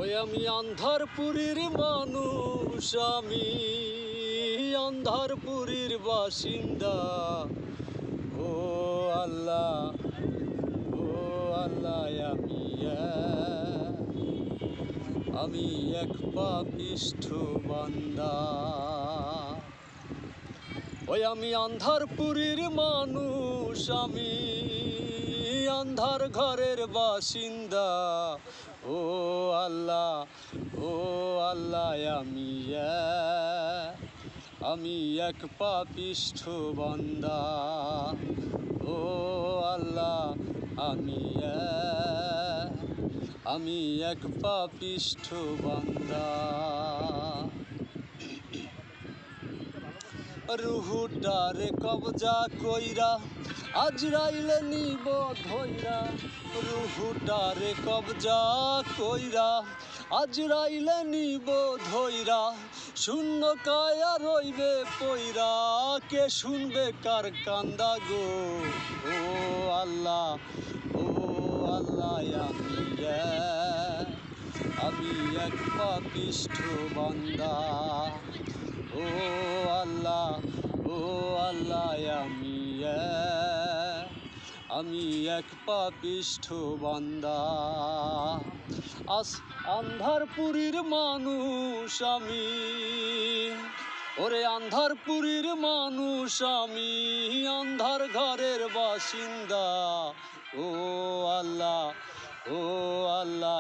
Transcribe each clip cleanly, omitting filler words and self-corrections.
ওই আমি আন্ধারপুরীর মানুষ, আমি আন্ধারপুরীর বাসিন্দা। ও আল্লাহ, ও আল্লাহ, আমি এক পাপিষ্ঠ বান্দা। ওই আমি আন্ধারপুরীর মানুষ, আমি আন্ধার ঘরের বাসিন্দা। ও আল্লাহ, ও আল্লাহ, আমি এক পাপিষ্ঠ বান্দা। ও আল্লাহ, আমি এক পাপিষ্ঠ বান্দা। রুহুটারে কবজা কইরা আজরাইলে নিব ধইরা। রুহুটারে কবজা কইরা আজরাইলে নিব ধইরা। শূন্য কায়া রইবে পইরা, কে শুনবে কার কান্দা গো। ও আল্লাহ, ও আল্লাহ, আমি এক পাপিষ্ঠ বান্দা। ও আল্লাহ, ও আল্লাহ, আমি এক পাপিষ্ঠ বান্দা। আন্ধারপুরীর মানুষ আমি, ওরে আন্ধারপুরীর মানুষ আমি, আন্ধার ঘরের বাসিন্দা। ও আল্লাহ, ও আল্লাহ,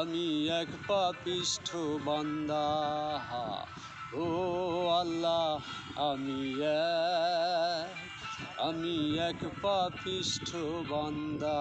আমি এক পাপিষ্ঠ বান্দা। ও আল্লাহ, আমি এক পাপিষ্ঠ বান্দা।